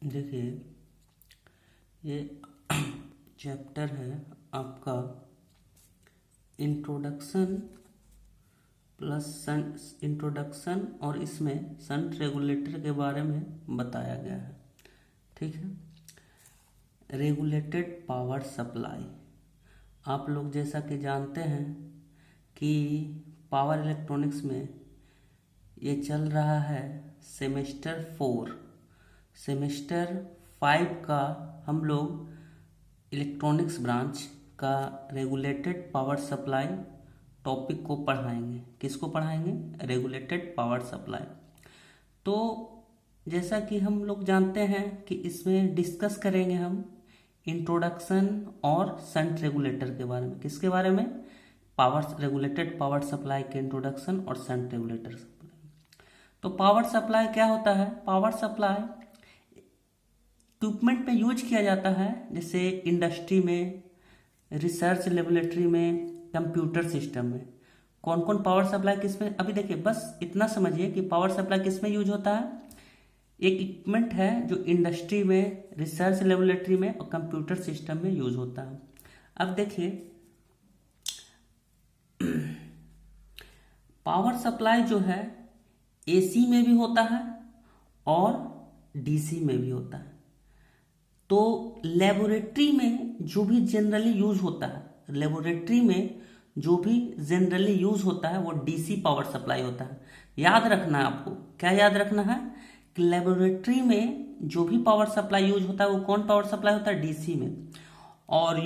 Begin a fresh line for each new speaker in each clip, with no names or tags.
देखिए, ये चैप्टर है आपका इंट्रोडक्शन प्लस इंट्रोडक्शन, और इसमें शंट रेगुलेटर के बारे में बताया गया है। ठीक है। रेगुलेटेड पावर सप्लाई, आप लोग जैसा कि जानते हैं कि पावर इलेक्ट्रॉनिक्स में ये चल रहा है सेमेस्टर 4। सेमेस्टर 5 का हम लोग इलेक्ट्रॉनिक्स ब्रांच का रेगुलेटेड पावर सप्लाई टॉपिक को पढ़ाएंगे। किसको पढ़ाएंगे? Regulated power supply. तो जैसा कि हम लोग जानते हैं कि इसमें डिस्कस करेंगे हम इंट्रोडक्शन और शंट रेगुलेटर के बारे में। किसके बारे में? पावर रेगुलेटेड पावर सप्लाई के इंट्रोडक्शन और शंट रेगुलेटर सप्लाई। तो पावर सप्लाई क्या होता है? पावर सप्लाई इक्विपमेंट में यूज किया जाता है, जैसे इंडस्ट्री में, रिसर्च लेबोरेटरी में, कंप्यूटर सिस्टम में। कौन कौन पावर सप्लाई किस में? अभी देखिए, बस इतना समझिए कि पावर सप्लाई किस में यूज होता है। एक इक्विपमेंट है जो इंडस्ट्री में, रिसर्च लेबोरेटरी में और कंप्यूटर सिस्टम में यूज होता है। अब देखिए, पावर सप्लाई जो है एसी में भी होता है और डीसी में भी होता है। तो लेबोरेटरी में जो भी जनरली यूज होता है, लेबोरेटरी में जो भी जनरली यूज होता है वो डीसी पावर सप्लाई होता है। याद रखना है आपको, क्या याद रखना है कि लेबोरेटरी में जो भी पावर सप्लाई यूज होता है वो कौन पावर सप्लाई होता है? डीसी में। और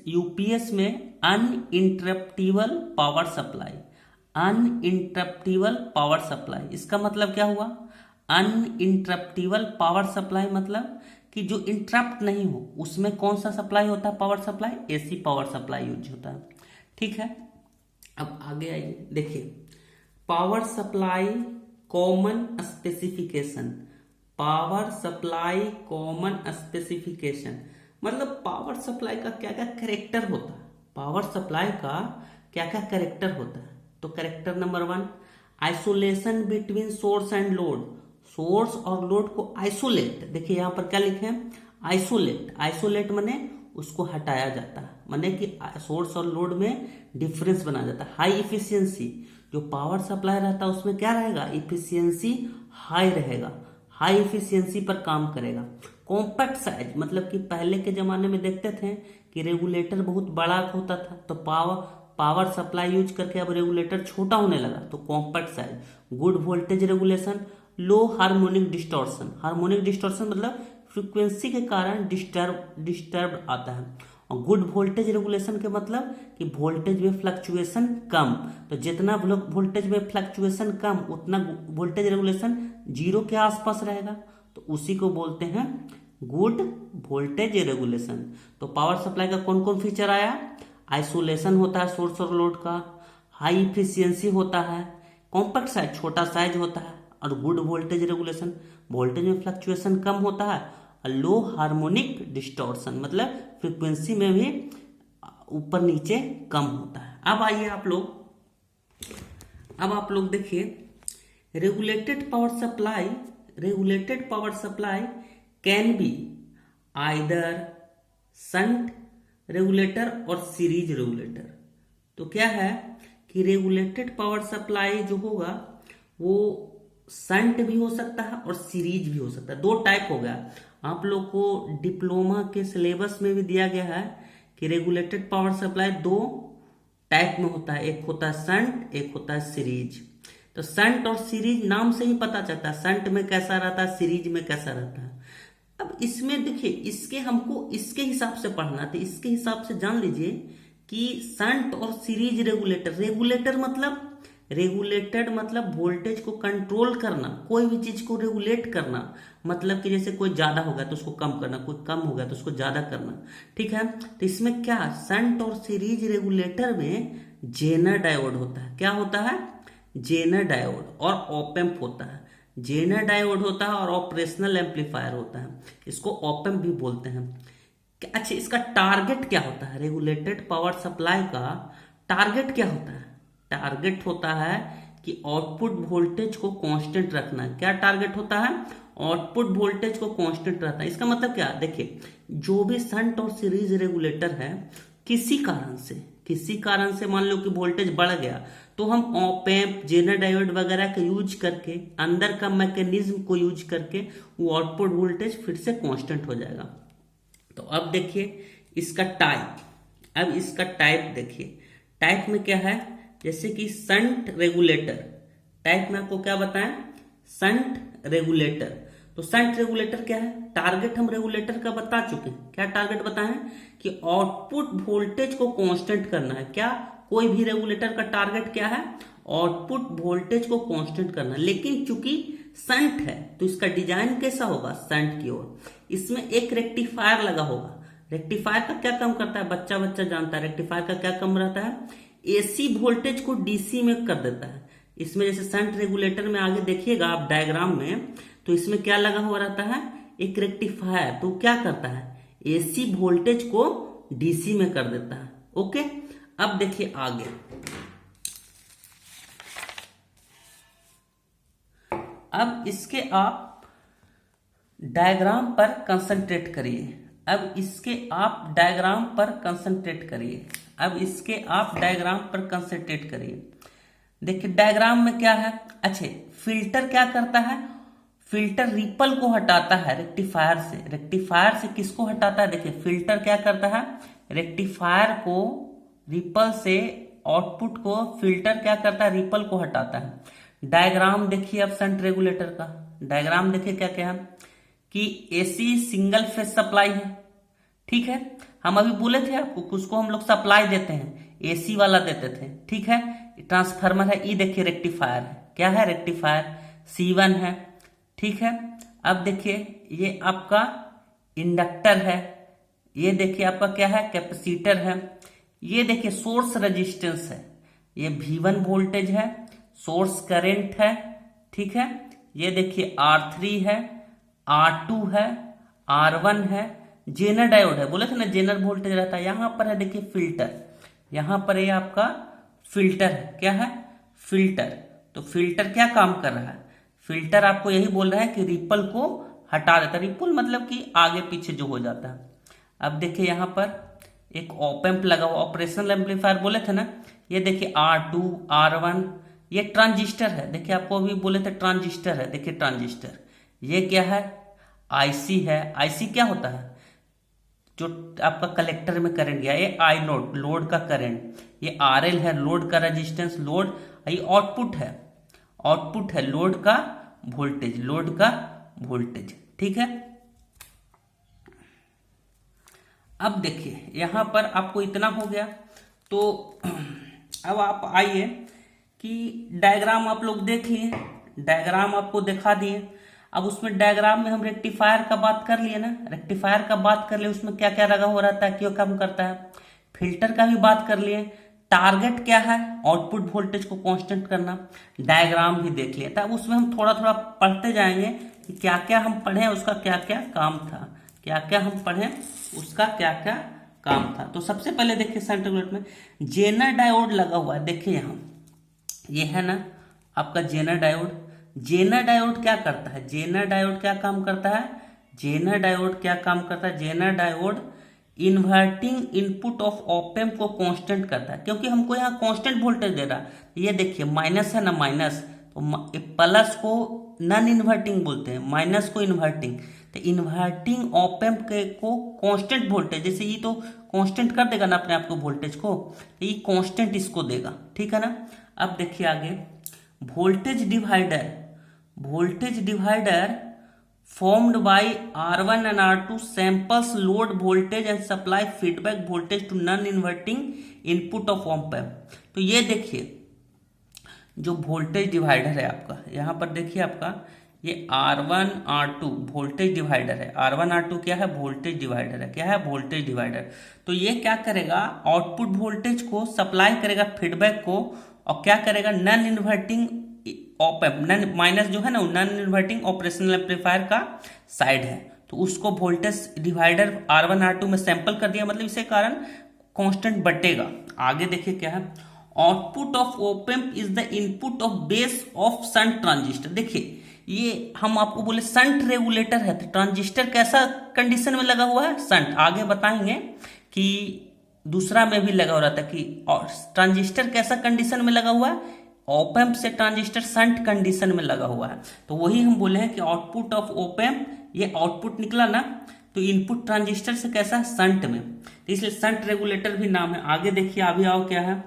यूपीएस में अनइंटरप्टिबल पावर सप्लाई, अनइंटरप्टिबल पावर सप्लाई। इसका मतलब क्या हुआ? अनइंटरप्टिबल पावर सप्लाई मतलब कि जो इंटरप्ट नहीं हो, उसमें कौन सा सप्लाई होता है? Power supply, AC power supply use होता है। ठीक है। अब आगे आइए, देखिए power supply common specification. Power supply common specification मतलब पावर सप्लाई का क्या क्या कैरेक्टर होता है, पावर सप्लाई का क्या क्या कैरेक्टर होता है। तो character number 1, isolation between source and load. Source और लोड को आइसोलेट, देखिए यहां पर क्या लिखे हैं? आइसोलेट। आइसोलेट माने उसको हटाया जाता है, माने कि सोर्स और लोड में डिफरेंस बना जाता है। हाई इफिशियंसी, जो पावर सप्लाई रहता है उसमें क्या रहेगा? इफिशियंसी हाई रहेगा, हाई इफिशियंसी पर काम करेगा। कॉम्पैक्ट साइज मतलब कि पहले के जमाने में देखते थे कि रेगुलेटर बहुत बड़ा होता था, तो पावर सप्लाई यूज करके अब रेगुलेटर छोटा होने लगा, तो compact size. Good voltage regulation, low harmonic distortion. Harmonic distortion मतलब फ्रीक्वेंसी के कारण डिस्टर्ब आता है। और गुड वोल्टेज रेगुलेशन के मतलब कि वोल्टेज में फ्लक्चुएशन कम। तो जितना वोल्टेज में फ्लक्चुएशन कम, उतना वोल्टेज रेगुलेशन जीरो के आसपास रहेगा, तो उसी को बोलते हैं गुड वोल्टेज रेगुलेशन। तो पावर सप्लाई का कौन कौन फीचर आया? आइसोलेशन होता है सोर्स और लोड का, हाई इफिशियंसी होता है, कॉम्पैक्ट साइज छोटा साइज होता है, और गुड वोल्टेज रेगुलेशन, वोल्टेज में फ्लक्चुएशन कम होता है, और लो हार्मोनिक डिस्टॉर्शन मतलब फ्रीक्वेंसी में भी ऊपर नीचे कम होता है। अब आइए आप लोग देखिए, regulated power supply can be either shunt regulator और सीरीज रेगुलेटर। तो क्या है कि रेगुलेटेड पावर सप्लाई जो होगा वो शंट भी हो सकता है और सीरीज भी हो सकता है। दो टाइप हो गया। आप लोग को डिप्लोमा के सिलेबस में भी दिया गया है कि रेगुलेटेड पावर सप्लाई दो टाइप में होता है, एक होता है शंट, एक होता है सीरीज। तो शंट और सीरीज नाम से ही पता चलता है शंट में कैसा रहता है, सीरीज में कैसा रहता है। अब इसमें देखिए, इसके हमको इसके हिसाब से पढ़ना था, इसके हिसाब से जान लीजिए कि शंट और सीरीज रेगुलेटर। रेगुलेटेड मतलब वोल्टेज को कंट्रोल करना, कोई भी चीज को रेगुलेट करना, मतलब कि जैसे कोई ज्यादा हो गया तो उसको कम करना, कोई कम हो गया तो उसको ज्यादा करना। ठीक है। तो इसमें क्या, शंट और सीरीज रेगुलेटर में जेनर डायोड होता है। क्या होता है? Zener diode. और ऑप एम्प होता है। जेनर डायोड होता है और ऑपरेशनल एम्पलीफायर होता है, इसको ऑप एम्प भी बोलते हैं। अच्छा, इसका टारगेट क्या होता है? रेगुलेटेड पावर सप्लाई का टारगेट क्या होता है? टारगेट होता है कि आउटपुट वोल्टेज को कांस्टेंट रखना। क्या टारगेट होता है? आउटपुट वोल्टेज को कांस्टेंट रहता है। इसका मतलब क्या, देखिए जो भी शंट और सीरीज रेगुलेटर है, किसी कारण से मान लो कि वोल्टेज बढ़ गया, तो हम ऑप एम्प, जेनर डायोड वगैरह का यूज करके, अंदर का मैकेनिज्म को यूज करके वो आउटपुट वोल्टेज फिर से कांस्टेंट हो जाएगा। तो अब देखिए इसका टाइप, अब इसका टाइप देखिए, टाइप में क्या है, जैसे कि शंट रेगुलेटर, टाइप में आपको क्या बताएं, शंट रेगुलेटर। तो शंट रेगुलेटर क्या है, टारगेट हम रेगुलेटर का बता चुके हैं। क्या टारगेट बताएं कि आउटपुट वोल्टेज को कांस्टेंट करना है। क्या, कोई भी रेगुलेटर का टारगेट क्या है, आउटपुट वोल्टेज को कांस्टेंट करना। लेकिन चूंकि शंट है तो इसका डिजाइन कैसा होगा, शंट की ओर। इसमें एक रेक्टिफायर लगा होगा। रेक्टिफायर का क्या काम करता है, बच्चा जानता है रेक्टिफायर का क्या काम रहता है, एसी वोल्टेज को डीसी में कर देता है। इसमें जैसे शंट रेगुलेटर में आगे देखिएगा आप डायग्राम में, तो इसमें क्या लगा हुआ रहता है, एक रेक्टिफायर। तो क्या करता है, एसी वोल्टेज को डीसी में कर देता है। ओके, अब देखिए आगे, अब इसके आप डायग्राम पर कंसंट्रेट करिए। अब इसके आप डायग्राम पर कंसंट्रेट करिए। अब इसके आप डायग्राम पर कंसंट्रेट करिए। देखिए डायग्राम में क्या है, अच्छे फिल्टर क्या करता है, फिल्टर रिपल को हटाता है रेक्टिफायर से। रेक्टिफायर से किसको हटाता है, देखिए फिल्टर क्या करता है, रेक्टिफायर को, रिपल से आउटपुट को फिल्टर क्या करता है, रिपल को हटाता है। डायग्राम देखिए अब शंट रेगुलेटर का डायग्राम देखिए क्या क्या है कि एसी सिंगल फेज सप्लाई है, ठीक है। हम अभी बोले थे आपको कुछ को हम लोग सप्लाई देते हैं, एसी वाला देते थे, ठीक है। ट्रांसफार्मर है, ये देखिए रेक्टिफायर है, क्या है रेक्टिफायर, C1 है, ठीक है। अब देखिए ये आपका इंडक्टर है, ये देखिए आपका क्या है, कैपेसिटर है। ये देखिए सोर्स रेजिस्टेंस है, ये V1 वोल्टेज है, सोर्स करंट है, ठीक है। ये देखिए R3 है, R2 है, R1 है, जेनर डायोड है, बोले थे ना जेनर वोल्टेज रहता है। यहां पर है देखिए फिल्टर, यहां पर ये आपका फिल्टर है, क्या है, फिल्टर। तो फिल्टर क्या काम कर रहा है, फिल्टर आपको यही बोल रहा है कि रिपल को हटा देता है। रिपल मतलब कि आगे पीछे जो हो जाता है। अब देखिए यहां पर एक ऑप एम्प लगा हुआ, ऑपरेशनल एम्पलीफायर बोले थे ना। ये देखिए R2 R1, ये ट्रांजिस्टर है, देखिए आपको अभी बोले थे ट्रांजिस्टर है, देखिए ट्रांजिस्टर। ये क्या है, IC है। IC क्या होता है, जो आपका कलेक्टर में करंट गया, ये आई नोड, लोड का करंट। ये RL है, लोड का रेजिस्टेंस, लोड। ये आउटपुट है, आउटपुट है लोड का वोल्टेज, लोड का वोल्टेज, ठीक है। अब देखिए यहां पर आपको इतना हो गया। तो अब आप आइए कि डायग्राम आप लोग देख लिए, डायग्राम आपको दिखा दिए। अब उसमें डायग्राम में हम रेक्टिफायर का बात कर लिए ना, रेक्टिफायर का बात कर लिए, उसमें क्या क्या लगा हो रहता है, क्यों काम करता है। फिल्टर का भी बात कर लिए, टारगेट क्या है, आउटपुट वोल्टेज को कांस्टेंट करना। डायग्राम भी देख लिया था। अब उसमें हम थोड़ा थोड़ा पढ़ते जाएंगे कि क्या क्या हम पढ़े, उसका क्या क्या काम था, क्या क्या हम पढ़े, उसका क्या क्या काम था। तो सबसे पहले देखिए शंट रेगुलेटर में जेनर डायोड लगा हुआ है, देखिए यहाँ ये है ना आपका जेनर डायोड। जेनर डायोड क्या करता है, जेनर डायोड क्या काम करता है, जेनर डायोड क्या काम करता है, zener diode inverting input of op amp को कांस्टेंट करता है, क्योंकि हमको यहाँ कांस्टेंट वोल्टेज दे रहा है। ये देखिए माइनस है ना, माइनस, तो प्लस को नॉन इन्वर्टिंग बोलते हैं, माइनस को इन्वर्टिंग। तो इन्वर्टिंग ऑप एम्प के को कांस्टेंट वोल्टेज, जैसे ये तो कांस्टेंट कर देगा ना अपने आप को वोल्टेज को, तो ये कांस्टेंट इसको देगा, ठीक है ना। अब देखिए आगे voltage divider, voltage divider formed by R1 and R2 samples load voltage and supply feedback voltage to non-inverting input of op amp। तो ये देखिए जो वोल्टेज डिवाइडर है आपका, यहाँ पर देखिए आपका ये R1 R2 वोल्टेज डिवाइडर है। R1 R2 क्या है, वोल्टेज डिवाइडर है, क्या है, वोल्टेज डिवाइडर। तो ये क्या करेगा, आउटपुट वोल्टेज को सप्लाई करेगा फीडबैक को, और क्या करेगा, non inverting op amp, non minus जो है ना नॉन इन्वर्टिंग ऑपरेशनल एम्पलीफायर का साइड है, तो उसको वोल्टेज डिवाइडर R1 R2 में सैंपल कर दिया, मतलब इसे कारण कांस्टेंट बटेगा। आगे देखिए क्या है, output of op amp is the input of base of shunt transistor. देखिए ये हम आपको बोले संट रेगुलेटर है, तो ट्रांजिस्टर कैसा कंडीशन में लगा हुआ है, संट। आगे बताएंगे कि दूसरा में भी लगा हो रहा था कि और ट्रांजिस्टर कैसा कंडीशन में लगा हुआ है, ऑप एम्प से ट्रांजिस्टर संट कंडीशन में लगा हुआ है। तो वही हम बोले हैं कि आउटपुट ऑफ ऑप एम्प, ये आउटपुट निकला ना, तो इनपुट ट्रांजिस्टर से कैसा है, संट में, तो इसलिए संट रेगुलेटर भी नाम है। आगे देखिए अभी आओ क्या है,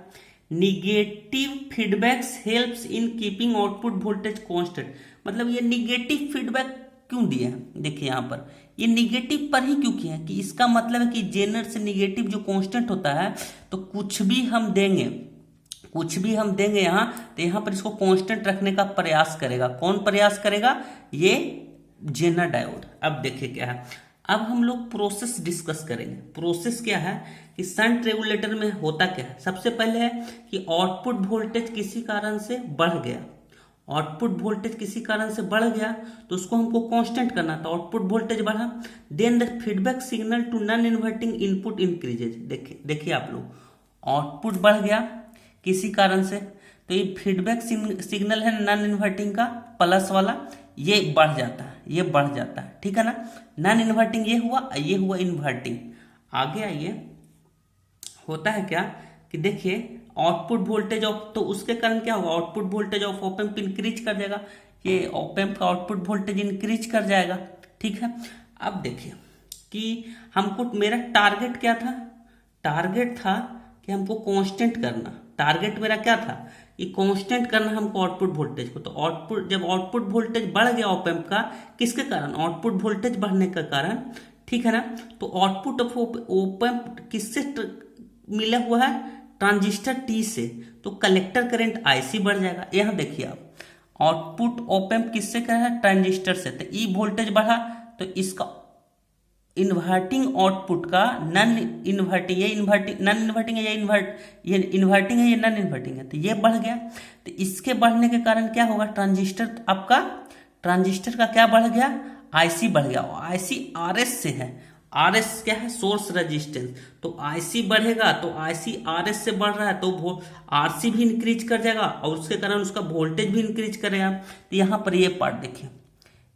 negative feedbacks helps in keeping output voltage constant. मतलब ये निगेटिव फीडबैक क्यों दिए हैं, देखिए यहाँ पर ये निगेटिव पर ही क्यों किया है, कि इसका मतलब है कि जेनर से निगेटिव जो कांस्टेंट होता है, तो कुछ भी हम देंगे यहाँ, तो यहाँ पर इसको कांस्टेंट रखने का प्रयास करेगा। कौन प्रयास करेगा, ये जेनर डायोड। अब देखिए क्या है, अब हम लोग प्रोसेस डिस्कस करेंगे। प्रोसेस क्या है कि शंट रेगुलेटर में होता क्या है, सबसे पहले है कि आउटपुट वोल्टेज किसी कारण से बढ़ गया, आउटपुट वोल्टेज किसी कारण से बढ़ गया तो उसको हमको कांस्टेंट करना था, आउटपुट वोल्टेज बढ़ा, then the feedback signal to non inverting input increases. देखिए आप लोग, आउटपुट बढ़ गया किसी कारण से, तो ये फीडबैक सिग्नल है नॉन इन्वर्टिंग का प्लस वाला, ये बढ़ जाता है, ये बढ़ जाता है, ठीक है ना। नॉन इन्वर्टिंग ये हुआ इन्वर्टिंग। आगे आइए, होता है क्या कि देखिए आउटपुट वोल्टेज ऑफ, तो उसके कारण क्या होगा, output voltage of op amp increase कर देगा, ये ऑप एम्प का आउटपुट वोल्टेज इंक्रीज कर जाएगा, ठीक है। अब देखिए कि हमको, मेरा टारगेट क्या था, टारगेट था कि हमको कांस्टेंट करना, टारगेट मेरा क्या था, ये कांस्टेंट करना हमको आउटपुट वोल्टेज को। तो आउटपुट, जब आउटपुट वोल्टेज बढ़ गया ऑप एम्प का, किसके कारण, आउटपुट वोल्टेज बढ़ने का कारण, ठीक है ना। तो आउटपुट ऑफ ऑप एम्प किससे मिला हुआ है, ट्रांजिस्टर टी से, तो कलेक्टर करंट आईसी बढ़ जाएगा। यहाँ देखिए आप, आउटपुट ऑप एम्प किससे कर है, ट्रांजिस्टर से, तो ई वोल्टेज बढ़ा, तो इसका इन्वर्टिंग आउटपुट का नॉन इन्वर्टिंग, ये इन्वर्टिंग नॉन इन्वर्टिंग है, ये इन्वर्टिंग है, ये नॉन इन्वर्टिंग है, तो ये बढ़ गया। तो इसके बढ़ने के कारण क्या होगा, ट्रांजिस्टर आपका, ट्रांजिस्टर का क्या बढ़ गया, आईसी बढ़ गया। आईसी आरएस से है, आरएस क्या है, सोर्स रेजिस्टेंस, तो आईसी बढ़ेगा, तो आईसी आरएस से बढ़ रहा है तो वो आरसी भी इंक्रीज कर जाएगा और उसके कारण उसका वोल्टेज भी इंक्रीज करेगा। तो यहाँ पर ये पार्ट देखिए,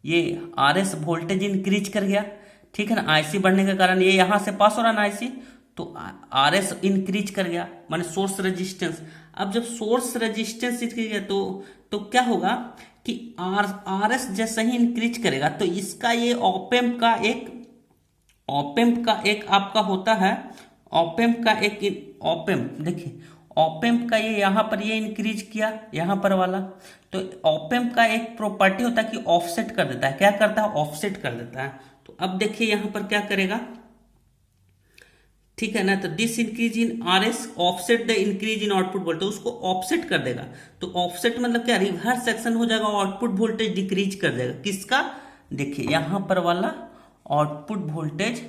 ये आरएस वोल्टेज इंक्रीज कर गया, ठीक है ना, आईसी बढ़ने के कारण ये यहां से पास हो रहा ना आईसी, तो आरएस इंक्रीज कर गया, माने सोर्स रेजिस्टेंस। अब जब सोर्स रेजिस्टेंस इंक्रीज गया तो क्या होगा कि आरएस जैसे ही इंक्रीज करेगा तो इसका ये ऑप एम्प का एक आपका होता है, ऑप एम्प का एक ऑप एम्प, देखिए ऑप एम्प का ये यहाँ पर ये इंक्रीज किया यहाँ पर वाला, तो ऑप एम्प का एक प्रॉपर्टी होता है कि ऑफसेट कर देता है, क्या करता है, ऑफसेट कर देता है। तो अब देखिए यहां पर क्या करेगा, ठीक है ना, तो this increase in RS offset the increase in output voltage, उसको ऑफसेट कर देगा। तो ऑफसेट मतलब क्या, रिवर्स सेक्शन हो जाएगा, आउटपुट वोल्टेज डिक्रीज कर देगा, किसका, देखिए यहां पर वाला आउटपुट वोल्टेज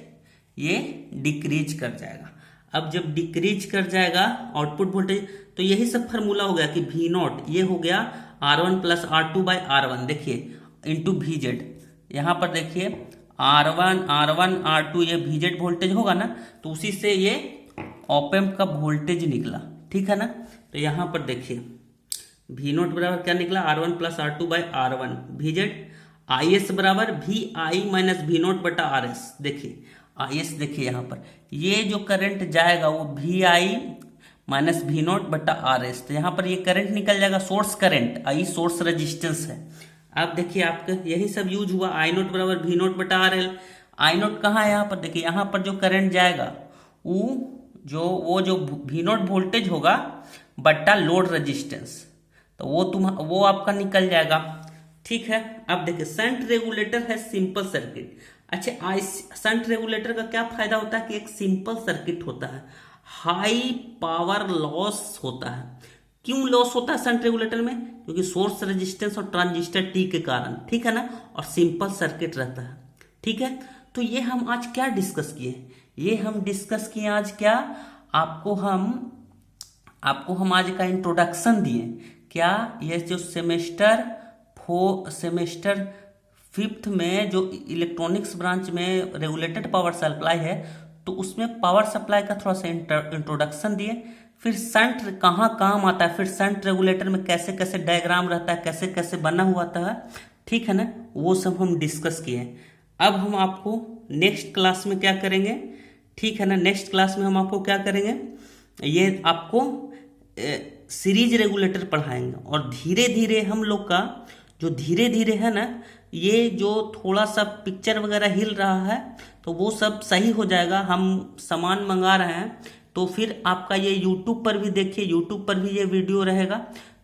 ये डिक्रीज कर जाएगा। अब जब डिक्रीज कर जाएगा आउटपुट वोल्टेज, तो यही सब फार्मूला हो गया कि वी नॉट, ये हो गया R1 plus R2 by R1, देखिए इंटू VZ। यहां पर देखिए R1 R2 ये VZ वोल्टेज होगा ना, तो उसी से ये ऑप एम्प का वोल्टेज निकला, ठीक है ना। तो यहां पर देखिए V नोट बराबर क्या निकला, R1 plus R2 by R1, VZ IS बराबर VI माइनस V नोट बटा RS। देखिए IS, देखिए यहाँ पर ये जो करंट जाएगा वो VI माइनस V नोट बटा RS, तो यहाँ पर ये करंट निकल जाएगा, सोर्स करंट, आई सोर्स रेजिस्टेंस है। अब देखिए आपका यही सब यूज हुआ, आई नोट बराबर वी नोट बटा RL। आई नोट कहाँ है, यहाँ पर देखिए, यहाँ पर जो करंट जाएगा वो जो वी नोट वोल्टेज होगा बट्टा लोड रेजिस्टेंस, तो वो आपका निकल जाएगा, ठीक है। अब देखिए शंट रेगुलेटर है सिंपल सर्किट। अच्छा, शंट रेगुलेटर का क्या फायदा होता है कि एक सिंपल सर्किट होता है, हाई पावर लॉस होता है। क्यों लॉस होता है शंट रेगुलेटर में, क्योंकि सोर्स रेजिस्टेंस और ट्रांजिस्टर टी के कारण, ठीक है ना, और सिंपल सर्किट रहता है, ठीक है। तो ये हम आज क्या डिस्कस किए, ये हम डिस्कस किए आज क्या, आपको हम आज का इंट्रोडक्शन दिए क्या, ये जो सेमेस्टर 5th में जो इलेक्ट्रॉनिक्स ब्रांच में रेगुलेटेड पावर सप्लाई है, तो उसमें पावर सप्लाई का थोड़ा सा इंट्रोडक्शन दिए, फिर शंट कहाँ काम आता है, फिर शंट रेगुलेटर में कैसे कैसे डायग्राम रहता है, कैसे कैसे बना हुआ था, ठीक है ना, वो सब हम डिस्कस किए हैं। अब हम आपको नेक्स्ट क्लास में क्या करेंगे, ठीक है ना, नेक्स्ट क्लास में हम आपको क्या करेंगे, ये आपको सीरीज रेगुलेटर पढ़ाएंगे। और धीरे धीरे हम लोग का जो धीरे धीरे है ना, ये जो थोड़ा सा पिक्चर वगैरह हिल रहा है तो वो सब सही हो जाएगा। हम सामान मंगा रहे हैं तो फिर आपका ये यूट्यूब पर भी देखिए, यूट्यूब पर भी ये वीडियो रहेगा,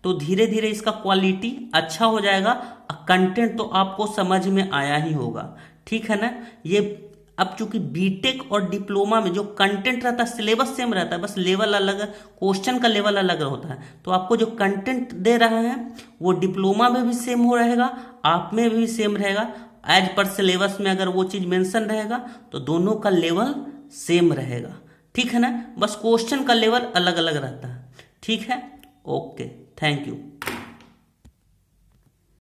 तो धीरे धीरे इसका क्वालिटी अच्छा हो जाएगा। कंटेंट तो आपको समझ में आया ही होगा, ठीक है ना। ये अब चूंकि बीटेक और डिप्लोमा में जो कंटेंट रहता है सिलेबस सेम रहता है, बस लेवल अलग, क्वेश्चन का लेवल अलग होता है। तो आपको जो कंटेंट दे रहा है वो डिप्लोमा में भी सेम हो रहेगा, आप में भी सेम रहेगा। एज पर सिलेबस में अगर वो चीज मेंशन रहेगा तो दोनों का लेवल सेम रहेगा, ठीक है ना। बस क्वेश्चन का लेवल अलग अलग रहता है, ठीक है। Okay, thank you.